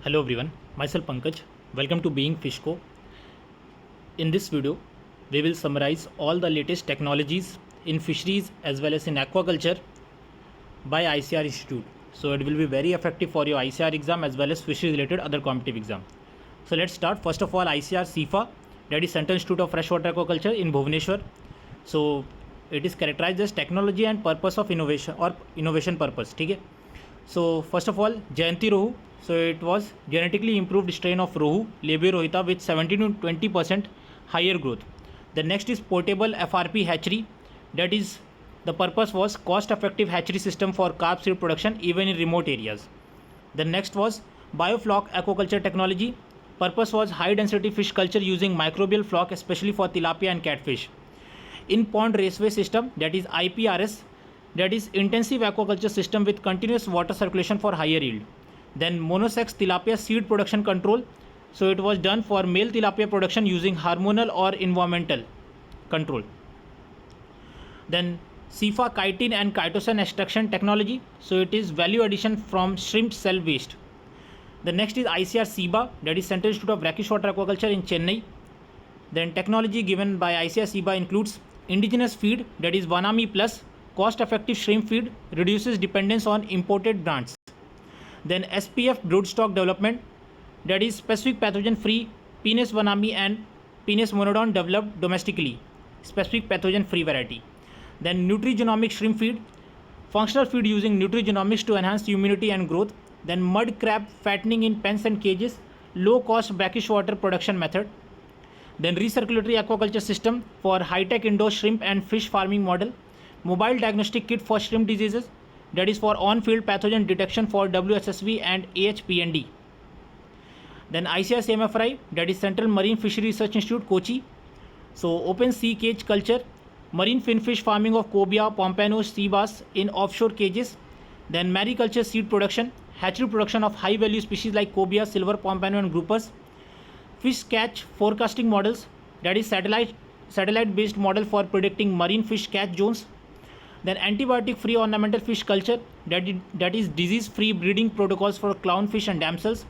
Hello everyone, myself Pankaj. Welcome to Being Fishco. In this video, we will summarize all the latest technologies in fisheries as well as in aquaculture by ICR Institute. So it will be very effective for your ICR exam as well as fishery related other competitive exam. So let's start. First of all, ICR CIFA, that is Central Institute of Freshwater Aquaculture in Bhubaneswar. So it is characterized as technology and purpose of innovation or innovation purpose. ठीक है. So first of all, Jayanti Rohu. So it was genetically improved strain of Rohu, Labia rohita, with 17 to 20% higher growth. The next is portable FRP hatchery. That is, the purpose was cost-effective hatchery system for carp seed production even in remote areas. The next was biofloc aquaculture technology. Purpose was high-density fish culture using microbial flock, especially for tilapia and catfish. In pond raceway system, that is IPRS, that is intensive aquaculture system with continuous water circulation for higher yield. Then monosex tilapia seed production control. So it was done for male tilapia production using hormonal or environmental control. Then CIFA chitin and chitosan extraction technology. So it is value addition from shrimp cell waste. The next is ICR SIBA, that is Central Institute of Brackish-Water Aquaculture in Chennai. Then technology given by ICR SIBA includes indigenous feed, that is Vanami Plus, cost-effective shrimp feed, reduces dependence on imported brands. Then SPF broodstock development, that is specific pathogen free Penis vanami and Penis monodon developed domestically, specific pathogen free variety. Then nutrigenomic shrimp feed, functional feed using nutrigenomics to enhance immunity and growth. Then mud crab fattening in pens and cages, low cost brackish water production method. Then recirculatory aquaculture system for high tech indoor shrimp and fish farming model. Mobile diagnostic kit for shrimp diseases, that is for on-field pathogen detection for WSSV and AHPND. Then ICR CMFRI, that is Central Marine Fishery Research Institute, Kochi. So open sea cage culture, marine finfish farming of cobia, pompanos, sea bass in offshore cages. Then mariculture seed production, hatchery production of high-value species like cobia, silver pompano and groupers. Fish catch forecasting models, that is satellite-based model for predicting marine fish catch zones. Then antibiotic-free ornamental fish culture, that is disease-free breeding protocols for clownfish and damsels.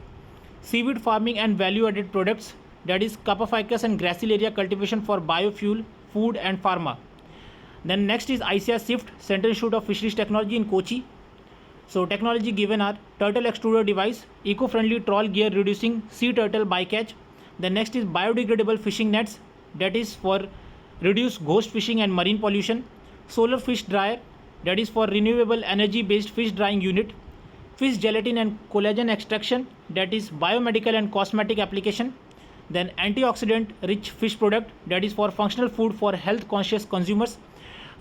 Seaweed farming and value-added products, that is Capaficus and Gracilaria cultivation for biofuel, food and pharma. Then next is ICR SIFT, Central Institute of Fisheries Technology in Kochi. So technology given are turtle extruder device, eco-friendly trawl gear reducing sea turtle bycatch. The next is biodegradable fishing nets, that is for reduce ghost fishing and marine pollution. Solar fish dryer, that is for renewable energy based fish drying unit. Fish gelatin and collagen extraction, that is biomedical and cosmetic application. Then antioxidant rich fish product, that is for functional food for health conscious consumers.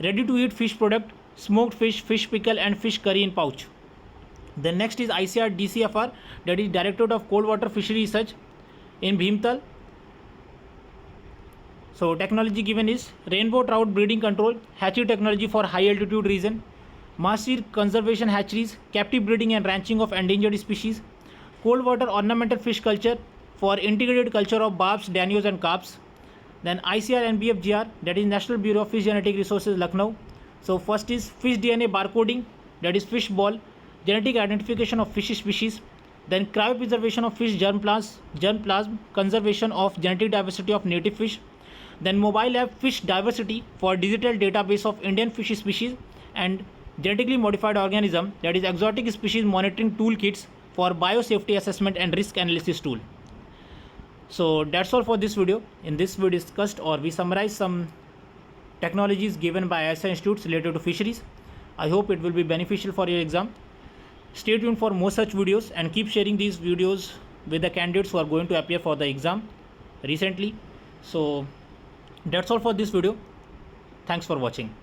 Ready to eat fish product, smoked fish, fish pickle and fish curry in pouch. The next is ICR DCFR, that is Directorate of Cold Water Fishery Research in Bhimtal. So technology given is rainbow trout breeding control, hatchery technology for high altitude region, master conservation hatcheries, captive breeding and ranching of endangered species, cold water ornamental fish culture for integrated culture of barbs, danios and carps. Then ICR NBFGR, that is National Bureau of Fish Genetic Resources, Lucknow. So first is fish DNA barcoding, that is fish ball, genetic identification of fish species. Then cryopreservation of fish germplasm, conservation of genetic diversity of native fish. Then mobile app fish diversity for digital database of Indian fish species and genetically modified organism, that is exotic species monitoring toolkits for biosafety assessment and risk analysis tool. So that's all for this video. In this we discussed or we summarized some technologies given by ICR institutes related to fisheries. I hope it will be beneficial for your exam. Stay tuned for more such videos and keep sharing these videos with the candidates who are going to appear for the exam recently. So that's all for this video. Thanks for watching.